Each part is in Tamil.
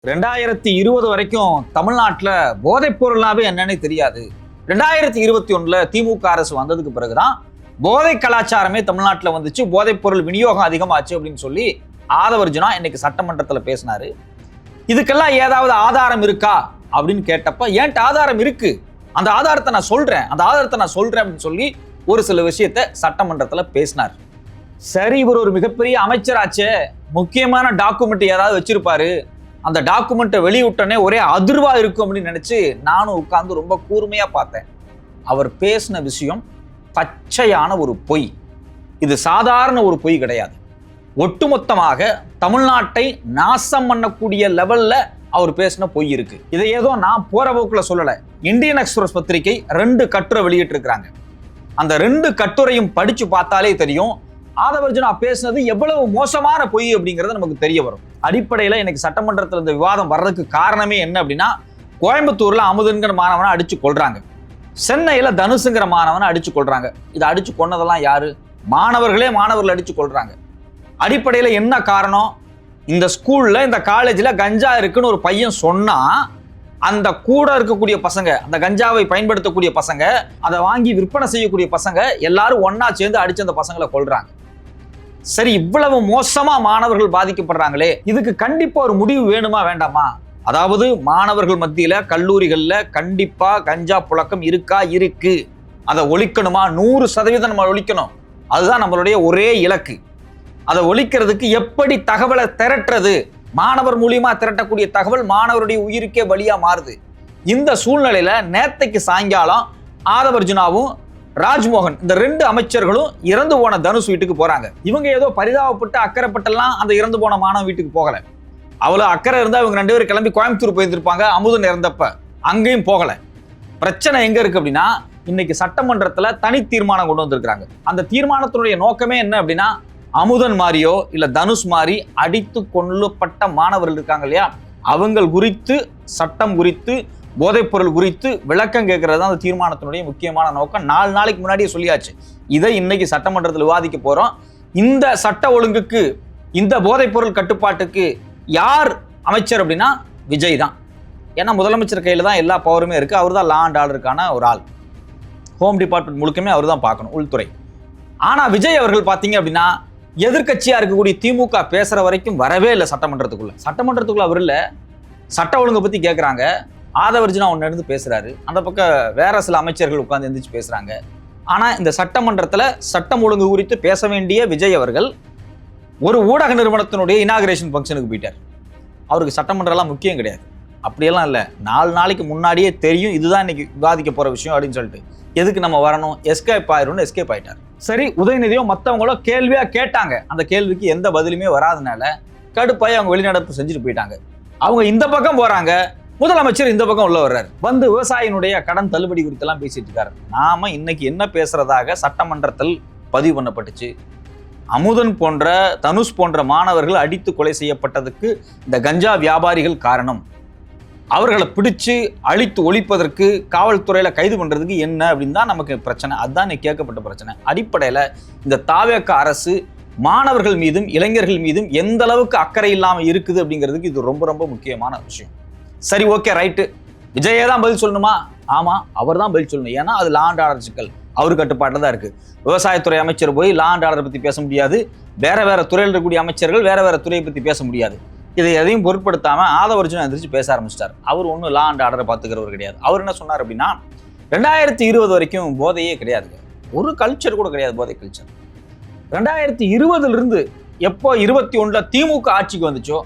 2020 வரைக்கும் தமிழ்நாட்டில் போதைப் பொருள்னாவே என்னன்னு தெரியாது. 2021 திமுக அரசு வந்ததுக்கு பிறகுதான் போதை கலாச்சாரமே தமிழ்நாட்டில் வந்துச்சு, போதைப் பொருள் விநியோகம் அதிகமாச்சு அப்படின்னு சொல்லி ஆதவர்ஜுனா இன்னைக்கு சட்டமன்றத்தில் பேசினாரு. இதுக்கெல்லாம் ஏதாவது ஆதாரம் இருக்கா அப்படின்னு கேட்டப்ப, ஏன்ட்டு ஆதாரம் இருக்கு, அந்த ஆதாரத்தை நான் சொல்றேன் அப்படின்னு சொல்லி ஒரு சில விஷயத்தை சட்டமன்றத்தில் பேசினார். சரி, இவர் ஒரு மிகப்பெரிய அமைச்சராச்சே, முக்கியமான டாக்குமெண்ட் ஏதாவது வச்சிருப்பாரு, அந்த டாக்குமெண்ட்டை வெளியிட்டனே ஒரே அதிர்வா இருக்கும் அப்படின்னு நினைச்சு நானும் உட்கார்ந்து ரொம்ப கூர்மையா பார்த்தேன். அவர் பேசின விஷயம் பச்சையான ஒரு பொய். இது சாதாரண ஒரு பொய் கிடையாது. ஒட்டுமொத்தமாக தமிழ்நாட்டை நாசம் பண்ணக்கூடிய லெவல்ல அவர் பேசின பொய் இருக்கு. இதை ஏதோ நான் போற போக்குல சொல்லல. இந்தியன் எக்ஸ்பிரஸ் பத்திரிகை 2 கட்டுரை வெளியிட்டு இருக்கிறாங்க. அந்த 2 கட்டுரையும் படிச்சு பார்த்தாலே தெரியும் ஆதவர்ஜுனா பேசினது எவ்வளவு மோசமான பொய் அப்படிங்கிறது நமக்கு தெரிய வரும். அடிப்படையில் எனக்கு சட்டமன்றத்தில் இந்த விவாதம் வர்றதுக்கு காரணமே என்ன அப்படின்னா, கோயம்புத்தூர்ல அமுதன்கிற மாணவனை அடிச்சு கொள்றாங்க, சென்னையில தனுசுங்கிற மாணவனை அடிச்சு கொள்றாங்க. இதை அடிச்சு கொன்னதெல்லாம் யாரு? மாணவர்கள் அடிச்சு கொள்றாங்க. அடிப்படையில் என்ன காரணம்? இந்த ஸ்கூல்ல இந்த காலேஜ்ல கஞ்சா இருக்குன்னு ஒரு பையன் சொன்னா, அந்த கூட இருக்கக்கூடிய பசங்க, அந்த கஞ்சாவை பயன்படுத்தக்கூடிய பசங்க, அதை வாங்கி விற்பனை செய்யக்கூடிய பசங்க எல்லாரும் ஒன்னா சேர்ந்து அடிச்சு அந்த பசங்களை கொள்றாங்க. சரி, இவ்வளவு மோசமா மாணவர்கள் பாதிக்கப்படுறாங்களே, இதுக்கு கண்டிப்பா ஒரு முடிவு வேணுமா வேண்டாமா? அதாவது மாணவர்கள் மத்தியில கல்லூரிகள்ல கண்டிப்பா கஞ்சா புழக்கம் இருக்கு, அதை ஒழிக்கணுமா? 100% நம்ம ஒழிக்கணும். அதுதான் நம்மளுடைய ஒரே இலக்கு. அதை ஒழிக்கிறதுக்கு எப்படி தகவலை திரட்டுறது? மாணவர் மூலியமா திரட்டக்கூடிய தகவல் மாணவருடைய உயிருக்கே பலியா மாறுது. இந்த சூழ்நிலையில நேத்தைக்கு சாயங்காலம் ஆதவர்ஜுனாவும் ராஜ்மோகன், இந்த 2 அமைச்சர்களும் இறந்து போன தனுஷ் வீட்டுக்கு போறாங்க. இவங்க ஏதோ பரிதாபப்பட்டு அக்கறைப்பட்டெல்லாம் அந்த இறந்து போன மாணவன் வீட்டுக்கு போகல. அவ்வளவு அக்கறை இருந்தா இவங்க 2 பேரும் கிளம்பி கோயம்புத்தூர் போயிருந்திருப்பாங்க. அமுதன் இறந்தப்ப அங்கேயும் போகல. பிரச்சனை எங்க இருக்கு அப்படின்னா, இன்னைக்கு சட்டமன்றத்துல தனி தீர்மானம் கொண்டு வந்திருக்காங்க. அந்த தீர்மானத்தினுடைய நோக்கமே என்ன அப்படின்னா, அமுதன் மாதிரியோ இல்ல தனுஷ் மாதிரி அடித்து கொல்லப்பட்ட மாணவர்கள் இருக்காங்க இல்லையா, அவங்க குறித்து, சட்டம் குறித்து, போதைப் பொருள் குறித்து விளக்கம் கேட்கறது தான் அந்த தீர்மானத்தினுடைய முக்கியமான நோக்கம். 4 நாளைக்கு முன்னாடியே சொல்லியாச்சு. இதை இன்னைக்கு சட்டமன்றத்தில் விவாதிக்க போறோம். இந்த சட்ட ஒழுங்குக்கு, இந்த போதைப் பொருள் கட்டுப்பாட்டுக்கு யார் அமைச்சர் அப்படின்னா விஜய் தான். ஏன்னா முதலமைச்சர் கையில தான் எல்லா பவருமே இருக்கு. அவர் தான் லா அண்ட் ஆர்டருக்கான ஒரு ஆள். ஹோம் டிபார்ட்மெண்ட் முழுக்கமே அவர் தான் பார்க்கணும், உள்துறை. ஆனா விஜய் அவர்கள் பாத்தீங்க அப்படின்னா, எதிர்கட்சியா இருக்கக்கூடிய திமுக பேசுற வரைக்கும் வரவே இல்லை சட்டமன்றத்துக்குள்ள அவர் இல்ல. சட்ட ஒழுங்கை பத்தி கேட்கறாங்க, ஆதவர்ஜுனா ஒன்னு இருந்து பேசுறாரு, அந்த பக்கம் வேற சில அமைச்சர்கள் உட்கார்ந்து எந்திரிச்சு பேசுறாங்க. ஆனா இந்த சட்டமன்றத்துல சட்டம் ஒழுங்கு குறித்து பேச வேண்டிய விஜய் அவர்கள் ஒரு ஊடக நிறுவனத்தினுடைய இனாகிரேஷன் ஃபங்க்ஷனுக்கு போயிட்டார். அவருக்கு சட்டமன்றம் எல்லாம் முக்கியம் கிடையாது. அப்படியெல்லாம் இல்லை, 4 நாளைக்கு முன்னாடியே தெரியும் இதுதான் இன்னைக்கு விவாதிக்க போற விஷயம் அப்படின்னு சொல்லிட்டு எதுக்கு நம்ம வரணும், எஸ்கேப் ஆயிட்டார். சரி, உதயநிதியோ மற்றவங்களோ கேள்வியா கேட்டாங்க. அந்த கேள்விக்கு எந்த பதிலுமே வராதனால கடுப்பாய் அவங்க வெளிநடப்பு செஞ்சுட்டு போயிட்டாங்க. அவங்க இந்த பக்கம் போறாங்க, முதலமைச்சர் இந்த பக்கம் உள்ள வர்றாரு. வந்து விவசாயினுடைய கடன் தள்ளுபடி குறித்தெல்லாம் பேசிட்டு இருக்காரு. நாம இன்னைக்கு என்ன பேசுறதாக சட்டமன்றத்தில் பதிவு பண்ணப்பட்டுச்சு. அமுதன் போன்ற, தனுஷ் போன்ற மாணவர்கள் அடித்து கொலை செய்யப்பட்டதுக்கு இந்த கஞ்சா வியாபாரிகள் காரணம். அவர்களை பிடிச்சு அழித்து ஒழிப்பதற்கு காவல்துறையில கைது பண்றதுக்கு என்ன அப்படின்னு தான் நமக்கு பிரச்சனை. அதுதான் கேட்கப்பட்ட பிரச்சனை. அடிப்படையில இந்த தாவேக அரசு மாணவர்கள் மீதும் இளைஞர்கள் மீதும் எந்த அளவுக்கு அக்கறை இல்லாம இருக்குது அப்படிங்கிறதுக்கு இது ரொம்ப ரொம்ப முக்கியமான விஷயம். சரி, ஓகே, ரைட்டு, விஜயே தான் பதில் சொல்லணுமா? ஆமா, அவர் தான் பதில் சொல்லணும். ஏன்னா அது லா அண்ட் ஆர்டர் சிக்கல் அவர் கட்டுப்பாட்டில் தான் இருக்கு. விவசாயத்துறை அமைச்சர் போய் லா அண்ட் ஆர்டர் பத்தி பேச முடியாது. வேற துறையில் இருக்கக்கூடிய அமைச்சர்கள் வேற துறையை பத்தி பேச முடியாது. இதை எதையும் பொருட்படுத்தாம ஆதவர்ஜுனா எந்திரிச்சு பேச ஆரம்பிச்சிட்டார். அவர் ஒன்றும் லா அண்ட் ஆர்டரை பார்த்துக்கிறவர் கிடையாது. அவர் என்ன சொன்னார் அப்படின்னா, 2020 வரைக்கும் போதையே கிடையாதுங்க, ஒரு கல்ச்சர் கூட கிடையாது போதை கல்ச்சர். 2020 இருந்து எப்போ 21 திமுக ஆட்சிக்கு வந்துச்சோ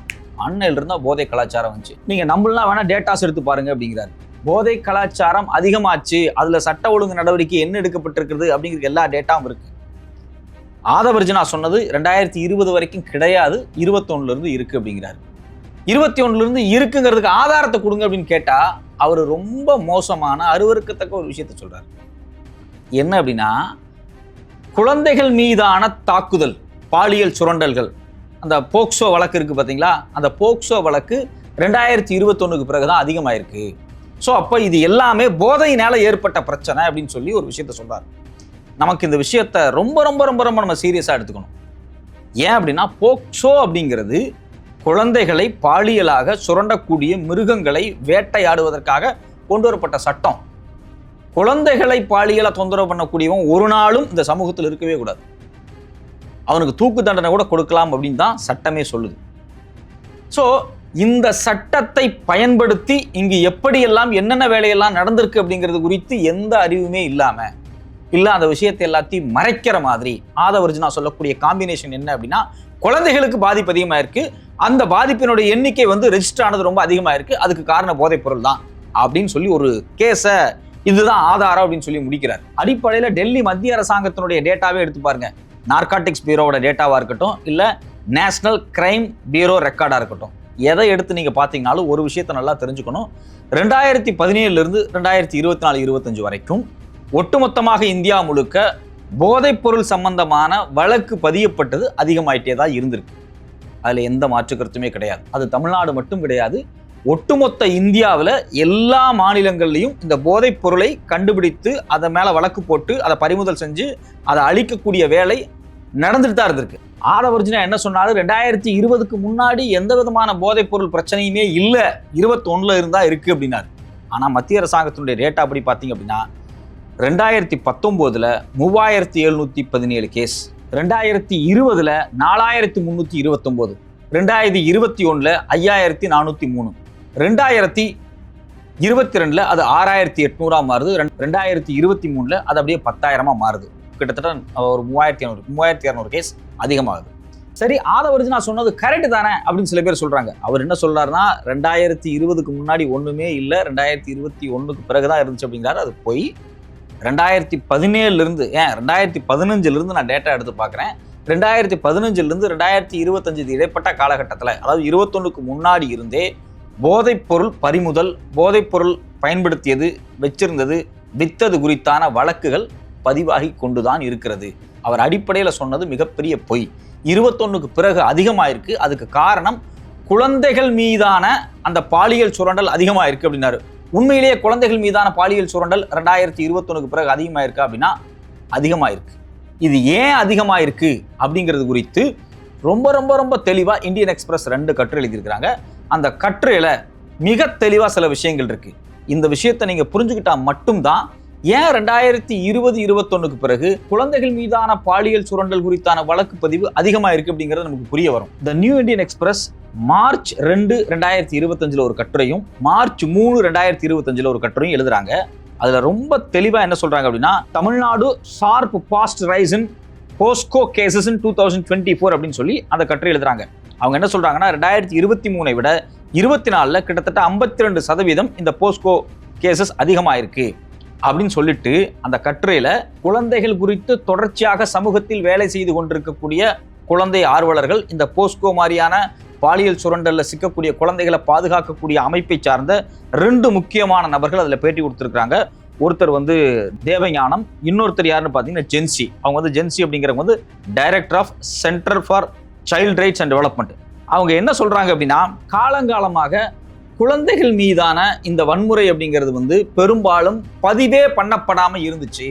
அன்னையில இருந்தா போதை கலாச்சாரம் வந்துச்சு. நீங்க நம்மளாம் வேணா டேட்டாஸ் எடுத்து பாருங்க அப்படிங்கிறாரு. போதை கலாச்சாரம் அதிகமாச்சு, அதுல சட்ட ஒழுங்கு நடவடிக்கை என்ன எடுக்கப்பட்டிருக்கிறது அப்படிங்கிற எல்லா டேட்டாவும் இருக்கு. ஆதவர்ஜுனா சொன்னது 2020 வரைக்கும் கிடையாது, 21 இருந்து இருக்கு அப்படிங்கிறாரு. 21 இருந்து இருக்குங்கிறதுக்கு ஆதாரத்தை கொடுங்க அப்படின்னு கேட்டா அவர் ரொம்ப மோசமான அருவருக்கத்தக்க ஒரு விஷயத்த சொல்றாரு. என்ன அப்படின்னா, குழந்தைகள் மீதான தாக்குதல், பாலியல் சுரண்டல்கள், அந்த போக்சோ வழக்கு இருக்கு பார்த்தீங்களா, அந்த போக்சோ வழக்கு 2021க்கு பிறகுதான் அதிகமாயிருக்கு. ஸோ அப்போ இது எல்லாமே போதையினால ஏற்பட்ட பிரச்சனை அப்படின்னு சொல்லி ஒரு விஷயத்த சொல்றாரு. நமக்கு இந்த விஷயத்த ரொம்ப ரொம்ப ரொம்ப ரொம்ப நம்ம சீரியஸாக எடுத்துக்கணும். ஏன் அப்படின்னா, போக்சோ அப்படிங்கிறது குழந்தைகளை பாலியலாக சுரண்டக்கூடிய மிருகங்களை வேட்டையாடுவதற்காக கொண்டு வரப்பட்ட சட்டம். குழந்தைகளை பாலியலா தொந்தரவு பண்ணக்கூடியவன் ஒரு நாளும் இந்த சமூகத்தில் இருக்கவே கூடாது. அவனுக்கு தூக்கு தண்டனை கூட கொடுக்கலாம் அப்படின்னு தான் சட்டமே சொல்லுது. ஸோ இந்த சட்டத்தை பயன்படுத்தி இங்கு எப்படியெல்லாம் என்னென்ன வேலையெல்லாம் நடந்திருக்கு அப்படிங்கிறது குறித்து எந்த அறிவுமே இல்ல அந்த விஷயத்தை எல்லாத்தையும் மறைக்கிற மாதிரி ஆதவர்ஜுனா சொல்லக்கூடிய காம்பினேஷன் என்ன அப்படின்னா, குழந்தைகளுக்கு பாதிப்பு அதிகமாக இருக்கு, அந்த பாதிப்பினுடைய எண்ணிக்கை ரெஜிஸ்டர் ஆனது ரொம்ப அதிகமாக இருக்கு, அதுக்கு காரணம் போதைப் பொருள் தான் அப்படின்னு சொல்லி ஒரு கேஸை இதுதான் ஆதாரம் அப்படின்னு சொல்லி முடிக்கிறார். அடிப்படையில் டெல்லி மத்திய அரசாங்கத்தினுடைய டேட்டாவே எடுத்து பாருங்க. நார்காட்டிக்ஸ் பியூரோட டேட்டாவா இருக்கட்டும், இல்ல நேஷனல் கிரைம் பியூரோ ரெக்கார்டா இருக்கட்டும், எதை எடுத்து நீங்க பாத்தீங்கன்னாலும் ஒரு விஷயத்தை நல்லா தெரிஞ்சுக்கணும். 2017 இருந்து 2024-25 வரைக்கும் ஒட்டுமொத்தமாக இந்தியா முழுக்க போதைப் பொருள் சம்பந்தமான வழக்கு பதியப்பட்டது அதிகமாயிட்டே தான் இருந்திருக்கு. அதுல எந்த மாற்று கருத்துமே கிடையாது. அது தமிழ்நாடு மட்டும் கிடையாது, ஒட்டுமொத்த இந்தியாவில் எல்லா மாநிலங்கள்லையும் இந்த போதைப் பொருளை கண்டுபிடித்து அதை மேல வழக்கு போட்டு அதை பறிமுதல் செஞ்சு அதை அழிக்கக்கூடிய வேலை நடந்துட்டு தான் இருந்திருக்கு. ஆதவர்ஜுனா என்ன சொன்னாரு, 2020க்கு முன்னாடி எந்த விதமான போதைப் பொருள் பிரச்சனையுமே இல்லை, 21 இருந்தா இருக்கு அப்படின்னாரு. ஆனா மத்திய அரசாங்கத்தினுடைய டேட்டா அப்படி பார்த்தீங்க அப்படின்னா 2019 3717 கேஸ், 2020 4329, 2021 5403, 2022 அது 6800 மாறுது, 2023 அது அப்படியே 10,000 மாறுது. கிட்டத்தட்ட ஒரு 3200 கேஸ் அதிகமாகுது. சரி, ஆதவர்ஜுனா சொன்னது கரெக்ட் தானே அப்படின்னு சில பேர் சொல்றாங்க. அவர் என்ன சொல்றாருன்னா, 2020க்கு முன்னாடி ஒண்ணுமே இல்லை, 2021க்கு பிறகுதான் இருந்துச்சு அப்படிங்கிறாரு. அது போய் 2017 இருந்து 2015 இருந்து நான் டேட்டா எடுத்து பார்க்குறேன். 2015 இருந்து 2025 இடைப்பட்ட காலகட்டத்தில், அதாவது 21க்கு முன்னாடி இருந்தே போதைப் பொருள் பறிமுதல், போதைப் பொருள் பயன்படுத்தியது, வச்சிருந்தது, வித்தது குறித்தான வழக்குகள் பதிவாகி கொண்டுதான் இருக்கிறது. அவர் அடிப்படையில் சொன்னது மிகப்பெரிய பொய். 21க்கு பிறகு அதிகமாயிருக்கு. அதுக்கு காரணம் குழந்தைகள் மீதான அந்த பாலியல் சுரண்டல் அதிகமாயிருக்கு அப்படின்னாரு. உண்மையிலேயே குழந்தைகள் மீதான பாலியல் சுரண்டல் 2021க்கு பிறகு அதிகமாயிருக்கு அப்படின்னா அதிகமாயிருக்கு. இது ஏன் அதிகமாயிருக்கு அப்படிங்கிறது குறித்து ரொம்ப ரொம்ப ரொம்ப தெளிவா இந்தியன் எக்ஸ்பிரஸ் 2 கட்டுரை எழுதியிருக்கிறாங்க. அந்த கட்டுரையில மிக தெளிவா சில விஷயங்கள் இருக்கு. இந்த விஷயத்தை நீங்க புரிஞ்சுக்கிட்டா மட்டும்தான் ஏன் 2020-21க்கு பிறகு குழந்தைகள் மீதான பாலியல் சுரண்டல் குறித்தான வழக்கு பதிவு அதிகமாயிருக்கு அப்படிங்கிறது நமக்கு புரிய வரும். The new Indian express March 2, 2025 ஒரு கட்டுரையும், மார்ச் 3, 2025 ஒரு கட்டுரையும் எழுதுறாங்க. அதுல ரொம்ப தெளிவா என்ன சொல்றாங்க அப்படின்னா, Tamil Nadu sharp fast rice in Bosco cases in 2024 அப்படின்னு சொல்லி அந்த கட்டுரை எழுதுறாங்க. அவங்க என்ன சொல்றாங்கன்னா, 2023 விட 24 கிட்டத்தட்ட 52% இந்த போஸ்கோ கேசஸ் அதிகமாயிருக்கு அப்படின்னு சொல்லிட்டு அந்த கட்டுரையில குழந்தைகள் குறித்து தொடர்ச்சியாக சமூகத்தில் வேலை செய்து கொண்டிருக்கக்கூடிய குழந்தை ஆர்வலர்கள், இந்த போஸ்கோ மாதிரியான பாலியல் சுரண்டல்ல சிக்கக்கூடிய குழந்தைகளை பாதுகாக்கக்கூடிய அமைப்பை சார்ந்த 2 முக்கியமான நபர்கள் அதுல பேட்டி கொடுத்திருக்காங்க. ஒருத்தர் தேவஞானம், இன்னொருத்தர் யாருன்னு பாத்தீங்கன்னா ஜென்சி. அவங்க ஜென்சி அப்படிங்கிறவங்க director of centre for child rights and development. அவங்க என்ன சொல்றாங்க அப்படின்னா, காலங்காலமாக குழந்தைகள் மீதான இந்த வன்முறை அப்படிங்கிறது பெரும்பாலும் பதிவே பண்ணப்படாம இருந்துச்சு.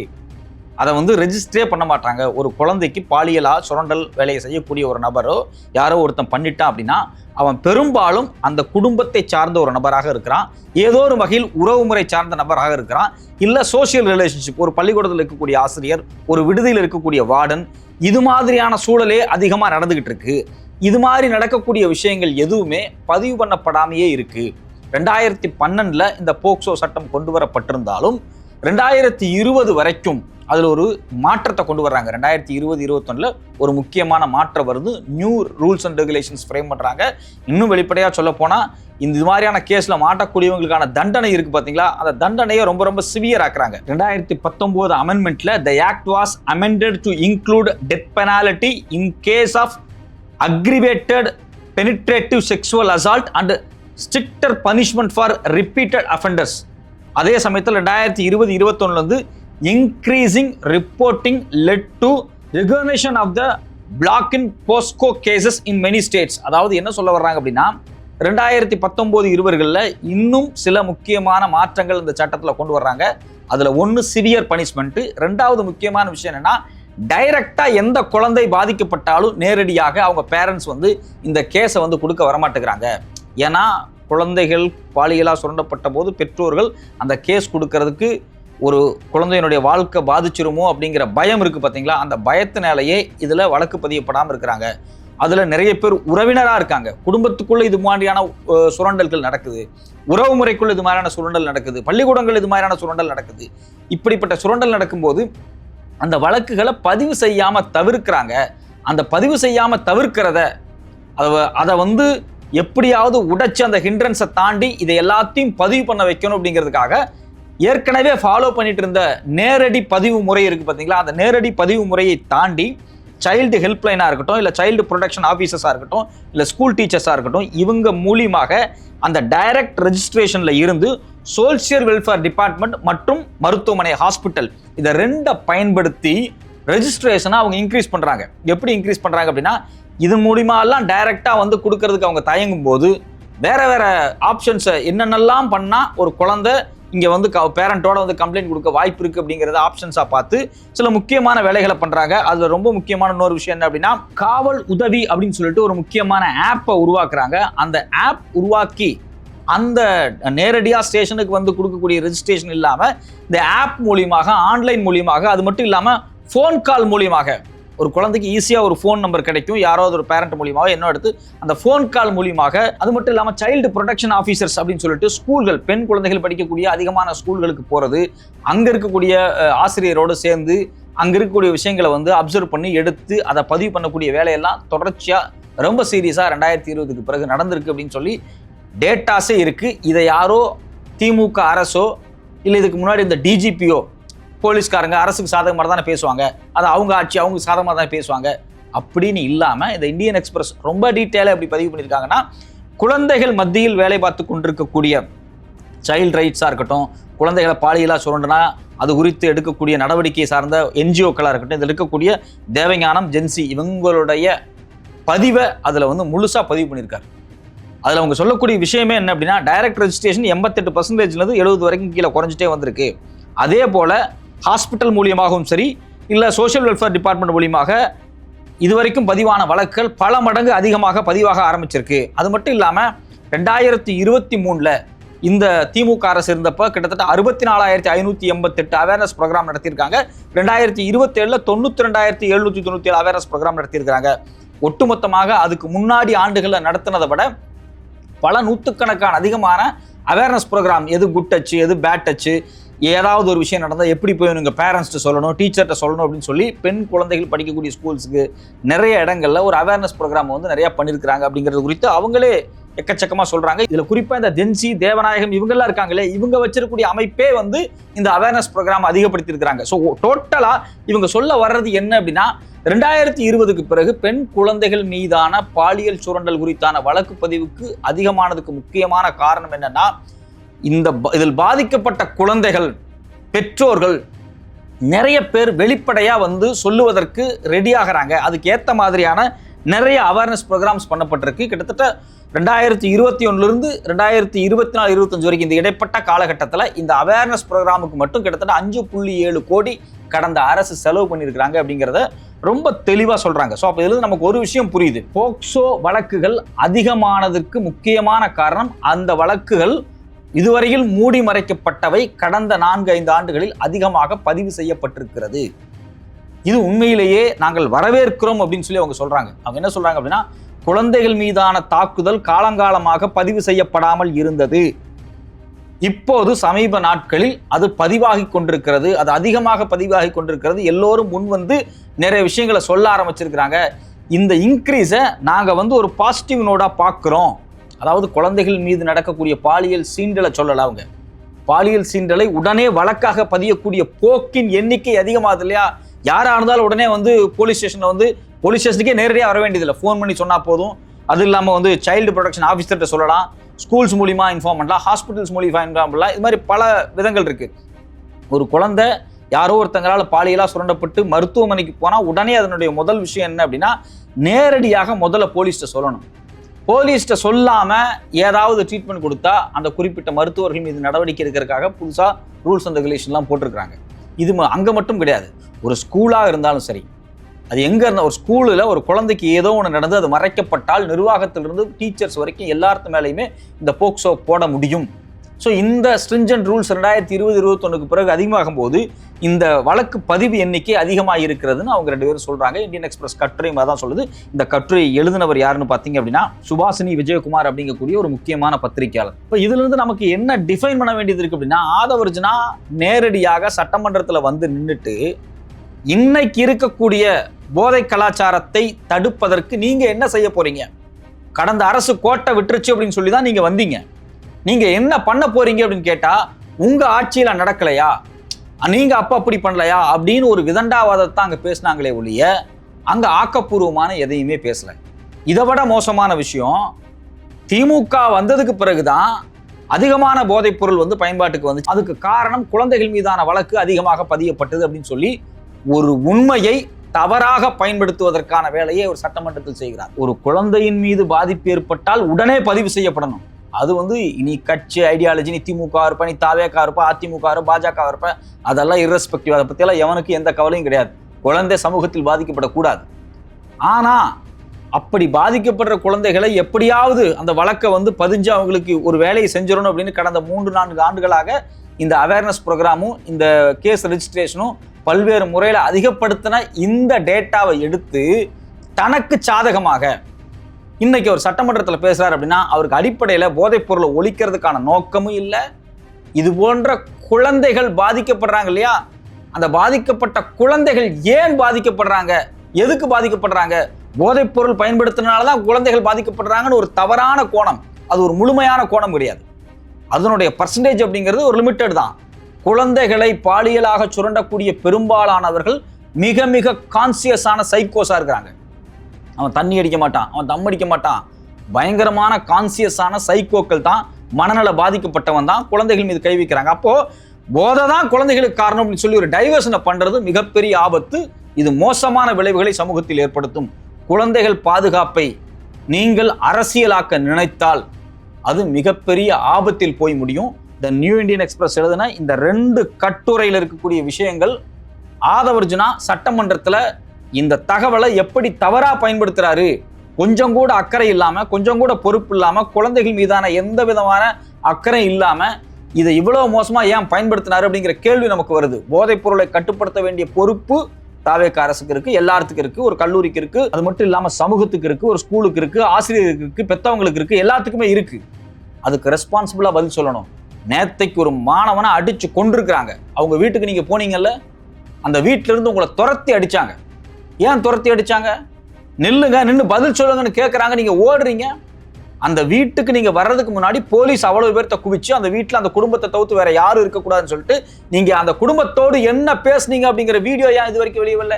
அதை ரெஜிஸ்டரே பண்ண மாட்டாங்க. ஒரு குழந்தைக்கு பாலியலா சுரண்டல் வேலையை செய்யக்கூடிய ஒரு நபரோ யாரோ ஒருத்தன் பண்ணிட்டான் அப்படின்னா அவன் பெரும்பாலும் அந்த குடும்பத்தை சார்ந்த ஒரு நபராக இருக்கிறான், ஏதோ ஒரு வகையில் உறவுமுறை சார்ந்த நபராக இருக்கிறான், இல்ல சோசியல் ரிலேஷன்ஷிப், ஒரு பள்ளிக்கூடத்தில் இருக்கக்கூடிய ஆசிரியர், ஒரு விடுதியில் இருக்கக்கூடிய வார்டன், இது மாதிரியான சூழலே அதிகமா நடந்துகிட்டு இருக்கு. இது மாதிரி நடக்கக்கூடிய விஷயங்கள் எதுவுமே பதிவு பண்ணப்படாமையே இருக்கு. 2012 இந்த போக்சோ சட்டம் கொண்டு வரப்பட்டிருந்தாலும் 2020 வரைக்கும் அதுல ஒரு மாற்றத்தை கொண்டு வர்றாங்க. 2020-21 ஒரு முக்கியமான மாற்றம் வருது. New rules and regulations frame பண்றாங்க. இன்னும் வெளிப்படையா சொல்ல போனா இந்த மாதிரியான கேஸ்ல மாட்டக்கூடியவங்களுக்கான தண்டனை இருக்கு பாத்தீங்களா, அந்த தண்டனையை ரொம்ப ரொம்ப சிவியர் ஆக்குறாங்க. 2019 அமெண்ட்மெண்ட்ல the act was amended to include death penalty in case of aggravated penetrative sexual assault and stricter punishment for repeated offenders. அதே சமயத்தில் 2020-21 increasing reporting led to recognition of the block in POSCO cases in many states. அதாவது என்ன சொல்ல வர்றாங்க அப்படின்னா, 2019-20 இன்னும் சில முக்கியமான மாற்றங்கள் இந்த சட்டத்தில் கொண்டு வர்றாங்க. அதுல ஒன்று சிவியர் பனிஷ்மெண்ட், ரெண்டாவது முக்கியமான விஷயம் என்னன்னா டைரக்டா எந்த குழந்தை பாதிக்கப்பட்டாலும் நேரடியாக அவங்க பேரண்ட்ஸ் வந்து இந்த கேஸை வந்து கொடுக்க வரமாட்டேங்கிறாங்க. ஏன்னா குழந்தைகள் பாலியலாக சுரண்டப்பட்ட போது பெற்றோர்கள் அந்த கேஸ் கொடுக்கறதுக்கு ஒரு குழந்தையினுடைய வாழ்க்கை பாதிச்சிருமோ அப்படிங்கிற பயம் இருக்குது பார்த்தீங்களா, அந்த பயத்தினாலேயே இதில் வழக்கு பதியப்படாமல் இருக்கிறாங்க. அதில் நிறைய பேர் உறவினராக இருக்காங்க, குடும்பத்துக்குள்ளே இது மாதிரியான சுரண்டல்கள் நடக்குது, உறவு முறைக்குள்ள இது மாதிரியான சுரண்டல் நடக்குது, பள்ளிக்கூடங்கள் இது மாதிரியான சுரண்டல் நடக்குது. இப்படிப்பட்ட சுரண்டல் நடக்கும்போது அந்த வழக்குகளை பதிவு செய்யாமல் தவிர்க்கிறாங்க. அந்த பதிவு செய்யாமல் தவிர்க்கிறத அதை வந்து எப்படியாவது உடைச்சு அந்த ஹிண்ட்ரன்ஸை தாண்டி இதை எல்லாத்தையும் பதிவு பண்ண வைக்கணும் அப்படிங்கிறதுக்காக ஏற்கனவே ஃபாலோ பண்ணிட்டு இருந்த நேரடி பதிவு முறை இருக்குது பார்த்தீங்களா, அந்த நேரடி பதிவு முறையை தாண்டி சைல்டு ஹெல்ப்லைனாக இருக்கட்டும், இல்லை சைல்டு ப்ரொடெக்ஷன் ஆஃபீஸர்ஸாக இருக்கட்டும், இல்லை ஸ்கூல் டீச்சர்ஸாக இருக்கட்டும், இவங்க மூலியமாக அந்த டைரக்ட் ரெஜிஸ்ட்ரேஷனில் இருந்து சோசியல் வெல்ஃபேர் டிபார்ட்மெண்ட் மற்றும் மருத்துவமனை ஹாஸ்பிட்டல் இதை ரெண்டை பயன்படுத்தி ரெஜிஸ்ட்ரேஷனை அவங்க இன்க்ரீஸ் பண்ணுறாங்க. எப்படி இன்க்ரீஸ் பண்ணுறாங்க அப்படின்னா, இது மூலியமாலாம் டைரெக்டாக வந்து கொடுக்கறதுக்கு அவங்க தயங்கும் போது வேற வேற ஆப்ஷன்ஸை என்னென்னலாம் பண்ணால் ஒரு குழந்தை இங்கே வந்து பேரண்ட்டோட வந்து கம்ப்ளைண்ட் கொடுக்க வாய்ப்பு இருக்குது அப்படிங்கிறத ஆப்ஷன்ஸாக பார்த்து சில முக்கியமான வேலைகளை பண்ணுறாங்க. அதில் ரொம்ப முக்கியமான இன்னொரு விஷயம் என்ன அப்படின்னா, காவல் உதவி அப்படின்னு சொல்லிட்டு ஒரு முக்கியமான ஆப்பை உருவாக்குறாங்க. அந்த ஆப் உருவாக்கி அந்த நேரடியாக ஸ்டேஷனுக்கு வந்து கொடுக்கக்கூடிய ரெஜிஸ்ட்ரேஷன் இல்லாமல் இந்த ஆப் மூலியமாக, ஆன்லைன் மூலியமாக, அது மட்டும் இல்லாமல் ஃபோன் கால் மூலியமாக ஒரு குழந்தைக்கு ஈஸியாக ஒரு ஃபோன் நம்பர் கிடைக்கும், யாராவது ஒரு பேரண்ட் மூலியமாக என்ன எடுத்து அந்த ஃபோன் கால் மூலியமாக. அது மட்டும் இல்லாமல் சைல்டு ப்ரொடெக்ஷன் ஆஃபீஸர்ஸ் அப்படின்னு சொல்லிட்டு ஸ்கூல்கள், பெண் குழந்தைகள் படிக்கக்கூடிய அதிகமான ஸ்கூல்களுக்கு போகிறது, அங்கே இருக்கக்கூடிய ஆசிரியரோடு சேர்ந்து அங்கே இருக்கக்கூடிய விஷயங்களை வந்து அப்சர்வ் பண்ணி எடுத்து அதை பதிவு பண்ணக்கூடிய வேலையெல்லாம் தொடர்ச்சியாக ரொம்ப சீரியஸாக 2020க்கு பிறகு நடந்திருக்கு அப்படின்னு சொல்லி டேட்டாஸே இருக்குது. இதை யாரோ திமுக அரசோ இல்லை இதுக்கு முன்னாடி இந்த டிஜிபியோ, போலீஸ்காரங்க அரசுக்கு சாதகமாக தானே பேசுவாங்க, அது அவங்க ஆட்சி அவங்க சாதகமாக தானே பேசுவாங்க அப்படின்னு இல்லாமல் இந்த இந்தியன் எக்ஸ்பிரஸ் ரொம்ப டீட்டெயிலாக எப்படி பதிவு பண்ணியிருக்காங்கன்னா, குழந்தைகள் மத்தியில் வேலை பார்த்து கொண்டிருக்கக்கூடிய சைல்டு ரைட்ஸாக இருக்கட்டும், குழந்தைகளை பாலியலாக சுரண்டுனா அது குறித்து எடுக்கக்கூடிய நடவடிக்கை சார்ந்த என்ஜிஓக்களாக இருக்கட்டும், இதில் இருக்கக்கூடிய தேவஞானம், ஜென்சி இவங்களுடைய பதிவை அதில் வந்து முழுசாக பதிவு பண்ணியிருக்காரு. அதில் அவங்க சொல்லக்கூடிய விஷயமே என்ன அப்படின்னா, டைரக்ட் ரெஜிஸ்ட்ரேஷன் 88% 70 வரைக்கும் கீழே குறைஞ்சிட்டே வந்திருக்கு. அதே போல் ஹாஸ்பிட்டல் மூலியமாகவும் சரி, இல்லை சோஷியல் வெல்ஃபேர் டிபார்ட்மெண்ட் மூலியமாக இதுவரைக்கும் பதிவான வழக்குகள் பல மடங்கு அதிகமாக பதிவாக ஆரம்பிச்சிருக்கு. அது மட்டும் இல்லாமல் 2023 இந்த திமுக அரசு இருந்தப்போ கிட்டத்தட்ட 64,588 அவேர்னஸ் ப்ரோக்ராம் நடத்தியிருக்காங்க. 2027 92,797 அவேர்னஸ் ப்ரோக்ராம் நடத்தியிருக்காங்க. ஒட்டுமொத்தமாக அதுக்கு முன்னாடி ஆண்டுகளில் நடத்தினதை விட பல நூற்றுக்கணக்கான அதிகமான அவேர்னஸ் ப்ரோக்ராம், எது குட் டச்சு, எது பேட் டச்சு, ஏதாவது ஒரு விஷயம் நடந்தால் எப்படி போய் நீங்கள் பேரண்ட்ஸ்ட்டு சொல்லணும், டீச்சர்கிட்ட சொல்லணும் அப்படின்னு சொல்லி பெண் குழந்தைகள் படிக்கக்கூடிய ஸ்கூல்ஸுக்கு நிறைய இடங்களில் ஒரு அவேர்னஸ் ப்ரோக்ராம் வந்து நிறையா பண்ணியிருக்கிறாங்க. அப்படிங்கிறது குறித்து அவங்களே எக்கச்சக்கமாக சொல்கிறாங்க. இதில் குறிப்பாக இந்த ஜென்சி, தேவநாயகம் இவங்கெல்லாம் இருக்காங்களே, இவங்க வச்சிருக்கக்கூடிய அமைப்பே வந்து இந்த அவேர்னஸ் ப்ரோக்ராம் அதிகப்படுத்தியிருக்கிறாங்க. ஸோ டோட்டலாக இவங்க சொல்ல வர்றது என்ன அப்படின்னா, 2020க்கு பிறகு பெண் குழந்தைகள் மீதான பாலியல் சுரண்டல் குறித்தான வழக்கு பதிவுக்கு அதிகமானதுக்கு முக்கியமான காரணம் என்னன்னா, இதில் பாதிக்கப்பட்ட குழந்தைகள் பெற்றோர்கள் நிறைய பேர் வெளிப்படையா வந்து சொல்லுவதற்கு ரெடி ஆகிறாங்க. அதுக்கு ஏற்ற மாதிரியான நிறைய அவேர்னஸ் ப்ரோக்ராம்ஸ் பண்ணப்பட்டிருக்கு. கிட்டத்தட்ட 2021 2024-25 வரைக்கும் இந்த இடைப்பட்ட காலகட்டத்தில் இந்த அவேர்னஸ் ப்ரோக்ராமுக்கு மட்டும் கிட்டத்தட்ட 5.7 கோடி கடந்த அரசு செலவு பண்ணியிருக்கிறாங்க அப்படிங்கிறத ரொம்ப தெளிவாக சொல்றாங்க. ஸோ அப்போ இதில் நமக்கு ஒரு விஷயம் புரியுது, போக்சோ வழக்குகள் அதிகமானதற்கு முக்கியமான காரணம் அந்த வழக்குகள் இதுவரையில் மூடி மறைக்கப்பட்டவை கடந்த 4-5 ஆண்டுகளில் அதிகமாக பதிவு செய்யப்பட்டிருக்கிறது. இது உண்மையிலேயே நாங்கள் வரவேற்கிறோம் அப்படின்னு சொல்லி அவங்க சொல்றாங்க. அவங்க என்ன சொல்றாங்க அப்படின்னா, குழந்தைகள் மீதான தாக்குதல் காலங்காலமாக பதிவு செய்யப்படாமல் இருந்தது, இப்போது சமீப நாட்களில் அது பதிவாகி கொண்டிருக்கிறது, அது அதிகமாக பதிவாகி கொண்டிருக்கிறது. எல்லோரும் முன் வந்து நிறைய விஷயங்களை சொல்ல ஆரம்பிச்சிருக்கிறாங்க. இந்த இன்க்ரீஸை நாங்கள் வந்து ஒரு பாசிட்டிவ் நோடா பார்க்குறோம். அதாவது குழந்தைகள் மீது நடக்கக்கூடிய பாலியல் சீண்டலை சொல்லல, அவங்க பாலியல் சீண்டலை உடனே வழக்காக பதியக்கூடிய போக்கின் எண்ணிக்கை அதிகமாகுது இல்லையா. யாராக இருந்தாலும் உடனே வந்து போலீஸ் ஸ்டேஷனில் வந்து போலீஸ் ஸ்டேஷனுக்கே நேரடியாக வர வேண்டியதில்லை, ஃபோன் பண்ணி சொன்னால் போதும். அது இல்லாமல் வந்து சைல்டு ப்ரொடெக்ஷன் ஆஃபீஸர்கிட்ட சொல்லலாம், ஸ்கூல்ஸ் மூலிமா இன்ஃபார்ம் பண்ணலாம், ஹாஸ்பிட்டல்ஸ் மூலிமா இன்ஃபார்ம் பண்ணலாம். இது மாதிரி பல விதங்கள் இருக்குது. ஒரு குழந்தை யாரோ ஒருத்தங்களால் பாலியலாக சுரண்டப்பட்டு மருத்துவமனைக்கு போனால் உடனே அதனுடைய முதல் விஷயம் என்ன அப்படின்னா, நேரடியாக முதல்ல போலீஸ்கிட்ட சொல்லணும். போலீஸ்கிட்ட சொல்லாமல் ஏதாவது ட்ரீட்மெண்ட் கொடுத்தா அந்த குறிப்பிட்ட மருத்துவர்கள் மீது நடவடிக்கை எடுக்கிறதுக்காக புதுசாக ரூல்ஸ் அண்ட் ரெகுலேஷன்லாம் போட்டிருக்கிறாங்க. இது அங்க மட்டும் கிடையாது, ஒரு ஸ்கூலாக இருந்தாலும் சரி, அது எங்க இருந்த ஒரு ஸ்கூலில் ஒரு குழந்தைக்கு ஏதோ ஒன்று நடந்து அது மறைக்கப்பட்டால் நிர்வாகத்திலிருந்து டீச்சர்ஸ் வரைக்கும் எல்லாத்து மேலேயுமே இந்த போக்சோ போட முடியும். ஸோ இந்த ஸ்ட்ரிஞ்சன்ட் ரூல்ஸ் 2020-21 பிறகு அதிகமாகும் போது இந்த வழக்கு பதிவு எண்ணிக்கை அதிகமாக இருக்கிறதுன்னு அவங்க 2 பேரும் சொல்றாங்க. இந்தியன் எக்ஸ்பிரஸ் கட்டுரையும் அதான் சொல்லுது. இந்த கட்டுரை எழுதினவர் யாருன்னு பார்த்தீங்க அப்படின்னா சுபாஷினி விஜயகுமார் அப்படிங்கக்கூடிய ஒரு முக்கியமான பத்திரிகையாளர். இப்போ இதுல இருந்து நமக்கு என்ன டிஃபைன் பண்ண வேண்டியது இருக்கு அப்படின்னா, ஆதவர்ஜுனா நேரடியாக சட்டமன்றத்தில் வந்து நின்றுட்டு இன்னைக்கு இருக்கக்கூடிய போதை கலாச்சாரத்தை தடுப்பதற்கு நீங்க என்ன செய்ய போறீங்க, கடந்த அரசு கோட்டை விட்டுருச்சு அப்படின்னு சொல்லி தான் நீங்க வந்தீங்க, நீங்க என்ன பண்ண போறீங்க அப்படின்னு கேட்டா, உங்க ஆட்சியில நடக்கலையா, நீங்க அப்ப அப்படி பண்ணலையா அப்படின்னு ஒரு விதண்டாவாதத்தை அங்க பேசினாங்களே ஒழிய அங்க ஆக்கப்பூர்வமான எதையுமே பேசல. இதை விட மோசமான விஷயம், திமுக வந்ததுக்கு பிறகுதான் அதிகமான போதைப் பொருள் வந்து பயன்பாட்டுக்கு வந்துச்சு. அதுக்கு காரணம் குழந்தைகள் மீதான வழக்கு அதிகமாக பதியப்பட்டது அப்படின்னு சொல்லி ஒரு உண்மையை தவறாக பயன்படுத்துவதற்கான வேலையை ஒரு சட்டமன்றத்தில் செய்கிறார். ஒரு குழந்தையின் மீது பாதிப்பு ஏற்பட்டால் உடனே பதிவு செய்யப்படணும். அது வந்து நீ கட்சி ஐடியாலஜி, நீ திமுக இருப்ப, நீ தாவேக்கா இருப்ப, அதிமுக இருப்ப, பாஜக இருப்ப, அதெல்லாம் இர்ரெஸ்பெக்டிவ். அதை பற்றியெல்லாம் எவனுக்கு எந்த கவலையும் கிடையாது. குழந்தை சமூகத்தில் பாதிக்கப்படக்கூடாது. ஆனா அப்படி பாதிக்கப்படுற குழந்தைகளை எப்படியாவது அந்த வழக்கை வந்து பதிஞ்சு அவங்களுக்கு ஒரு வேலையை செஞ்சிடணும் அப்படின்னு கடந்த 3-4 ஆண்டுகளாக இந்த அவேர்னஸ் ப்ரோக்ராமும் இந்த கேஸ் ரெஜிஸ்ட்ரேஷனும் பல்வேறு முறையில் அதிகப்படுத்தின இந்த டேட்டாவை எடுத்து தனக்கு சாதகமாக இன்னைக்கு ஒரு சட்டமன்றத்தில் பேசுறாரு அப்படின்னா அவருக்கு அடிப்படையில் போதைப் பொருளை ஒழிக்கிறதுக்கான நோக்கமும் இல்லை. இது போன்ற குழந்தைகள் பாதிக்கப்படுறாங்க இல்லையா, அந்த பாதிக்கப்பட்ட குழந்தைகள் ஏன் பாதிக்கப்படுறாங்க, எதுக்கு பாதிக்கப்படுறாங்க, போதைப் பொருள் பயன்படுத்தினால்தான் குழந்தைகள் பாதிக்கப்படுறாங்கன்னு ஒரு தவறான கோணம். அது ஒரு முழுமையான கோணம் கிடையாது. அதனுடைய பர்சன்டேஜ் அப்படிங்கிறது ஒரு லிமிட்டட் தான். குழந்தைகளை பாலியலாக சுரண்டக்கூடிய பெரும்பாலானவர்கள் மிக மிக கான்சியஸான சைக்கோஸா இருக்கிறாங்க. அவன் தண்ணி அடிக்க மாட்டான், அவன் தம் அடிக்க மாட்டான், பயங்கரமான கான்சியஸான சைக்கோக்கள் தான், மனநல பாதிக்கப்பட்டவன் தான் குழந்தைகள் மீது கை வைக்கிறாங்க. அப்போ போதை தான் குழந்தைகளுக்கு காரணம் அப்படின்னு சொல்லி ஒரு டைவர்ஷனை பண்றது மிகப்பெரிய ஆபத்து. இது மோசமான விளைவுகளை சமூகத்தில் ஏற்படுத்தும். குழந்தைகள் பாதுகாப்பை நீங்கள் அரசியலாக்க நினைத்தால் அது மிகப்பெரிய ஆபத்தில் போய் முடியும். த நியூ இந்தியன் எக்ஸ்பிரஸ் எழுதின இந்த 2 கட்டுரையில் இருக்கக்கூடிய விஷயங்கள், ஆதவர்ஜுனா சட்டமன்றத்தில் இந்த தகவலை எப்படி தவறா பயன்படுத்துறாரு, கொஞ்சம் கூட அக்கறை இல்லாம, கொஞ்சம் கூட பொறுப்பு இல்லாம, குழந்தைகள் மீதான எந்த விதமான அக்கறை இல்லாம இதை இவ்வளவு மோசமா ஏன் பயன்படுத்தினாரு அப்படிங்கிற கேள்வி நமக்கு வருது. போதைப் பொருளை கட்டுப்படுத்த வேண்டிய பொறுப்பு தாவேக அரசுக்கு இருக்கு, எல்லாத்துக்கும் இருக்கு, ஒரு கல்லூரிக்கு இருக்கு, அது மட்டும் இல்லாம சமூகத்துக்கு இருக்கு, ஒரு ஸ்கூலுக்கு இருக்கு, ஆசிரியருக்கு இருக்கு, பெத்தவங்களுக்கு இருக்கு, எல்லாத்துக்குமே இருக்கு. அதுக்கு ரெஸ்பான்சிபிளா பதில் சொல்லணும். நேத்தைக்கு ஒரு மாணவனை அடிச்சு கொண்டிருக்கிறாங்க. அவங்க வீட்டுக்கு நீங்க போனீங்கல்ல, அந்த வீட்டுல இருந்து உங்களை துரத்தி அடிச்சாங்க. ஏன் துரத்தி அடிச்சாங்க? நில்லுங்க, நின்று பதில் சொல்லுங்கன்னு கேட்கறாங்க, நீங்க ஓடுறீங்க. அந்த வீட்டுக்கு நீங்க வர்றதுக்கு முன்னாடி போலீஸ் அவ்வளவு பேர்த்த குவிச்சு அந்த வீட்டுல அந்த குடும்பத்தை தவிர்த்து வேற யாரும் இருக்கக்கூடாதுன்னு சொல்லிட்டு நீங்க அந்த குடும்பத்தோடு என்ன பேசுனீங்க அப்படிங்கிற வீடியோ ஏன் இது வரைக்கும் வெளியே வரல?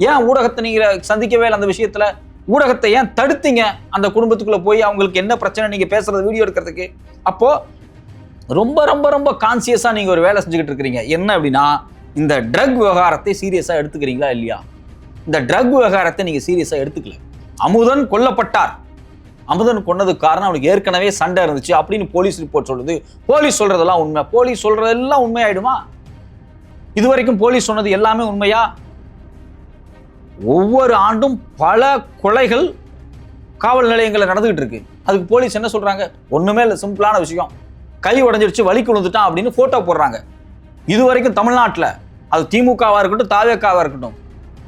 ஏன் ஊடகத்தை நீங்க சந்திக்கவே இல்லை? அந்த விஷயத்துல ஊடகத்தை ஏன் தடுத்தீங்க? அந்த குடும்பத்துக்குள்ள போய் அவங்களுக்கு என்ன பிரச்சனை நீங்க பேசுறது வீடியோ எடுக்கிறதுக்கு? அப்போ ரொம்ப ரொம்ப ரொம்ப கான்சியஸா நீங்க ஒரு வேலை செஞ்சுக்கிட்டு இருக்கிறீங்க. என்ன அப்படின்னா, இந்த ட்ரக் விவகாரத்தை சீரியஸா எடுத்துக்கிறீங்களா இல்லையா? இந்த ட்ரக் விவகாரத்தை நீங்க சீரியஸா எடுத்துக்கல. அமுதன் கொல்லப்பட்டார், அமுதன் கொன்னதுக்கு காரணம் அவனுக்கு ஏற்கனவே சண்டை இருந்துச்சு அப்படின்னு போலீஸ் ரிப்போர்ட் சொல்லுது. போலீஸ் சொல்றதெல்லாம் உண்மை? போலீஸ் சொல்றதெல்லாம் உண்மையாயிடுமா? இதுவரைக்கும் போலீஸ் சொன்னது எல்லாமே உண்மையா? ஒவ்வொரு ஆண்டும் பல கொலைகள் காவல் நிலையங்களில் நடந்துகிட்டு இருக்கு. அதுக்கு போலீஸ் என்ன சொல்றாங்க? ஒண்ணுமே இல்லை, சிம்பிளான விஷயம், கை உடைஞ்சிருச்சு, வலிக்கு விழுந்துட்டான் அப்படின்னு போட்டோ போடுறாங்க. இது வரைக்கும் தமிழ்நாட்டில் அது திமுகவா இருக்கட்டும், தாவேக்காவா இருக்கட்டும்,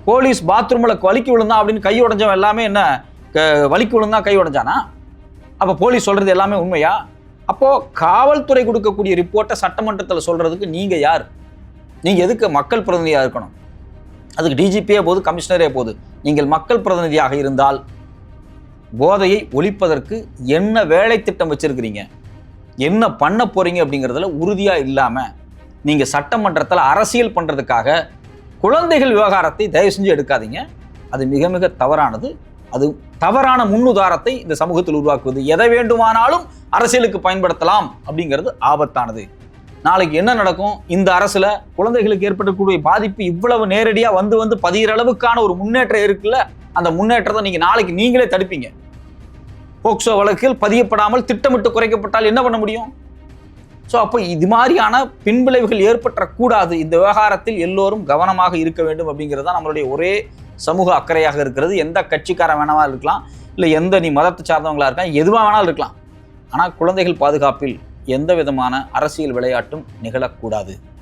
போலீஸ் பாத்ரூம்ல வலிக்கு விழுந்தான் அப்படின்னு கை உடைஞ்சவன் எல்லாமே என்ன வலிக்கு விழுந்தா கை உடைஞ்சானா? அப்ப போலீஸ் சொல்றது எல்லாமே உண்மையா? அப்போ காவல்துறை கொடுக்கக்கூடிய ரிப்போர்ட்டை சட்டமன்றத்தில் சொல்றதுக்கு நீங்க யார்? நீங்க எதுக்கு மக்கள் பிரதிநிதியாக இருக்கணும்? அதுக்கு டிஜிபியே போது, கமிஷனரே போது. நீங்கள் மக்கள் பிரதிநிதியாக இருந்தால் போதையை ஒழிப்பதற்கு என்ன வேலை திட்டம் வச்சிருக்கிறீங்க, என்ன பண்ண போறீங்க அப்படிங்கிறதுல உறுதியா இல்லாம நீங்க சட்டமன்றத்தில் அரசியல் பண்றதுக்காக குழந்தைகள் விவகாரத்தை தயவு செஞ்சு எடுக்காதீங்க. அது மிக மிக தவறானது. அது தவறான முன்னுதாரணத்தை இந்த சமூகத்தில் உருவாக்குவது. எதை வேண்டுமானாலும் அரசியலுக்கு பயன்படுத்தலாம் அப்படிங்கிறது ஆபத்தானது. நாளைக்கு என்ன நடக்கும்? இந்த அரசுல குழந்தைகளுக்கு ஏற்படக்கூடிய பாதிப்பு இவ்வளவு நேரடியா வந்து பதிகிற அளவுக்கான ஒரு முன்னேற்றம் இருக்குல்ல, அந்த முன்னேற்றத்தை நீங்க நாளைக்கு நீங்களே தடுப்பீங்க. போக்சோ வழக்கில் பதியப்படாமல் திட்டமிட்டு குறைக்கப்பட்டால் என்ன பண்ண முடியும்? ஸோ அப்போ இது மாதிரியான பின்விளைவுகள் ஏற்பட்டக்கூடாது, இந்த விவகாரத்தில் எல்லோரும் கவனமாக இருக்க வேண்டும் அப்படிங்கிறது தான் நம்மளுடைய ஒரே சமூக அக்கறையாக இருக்கிறது. எந்த கட்சிக்காரன் வேணாலும் இருக்கலாம், இல்லை எந்த நீ மதத்தை சார்ந்தவங்களா இருக்கலாம், எதுவாக வேணாலும் இருக்கலாம். ஆனால் குழந்தைகள் பாதுகாப்பில் எந்த விதமான அரசியல் விளையாட்டும் நிகழக்கூடாது.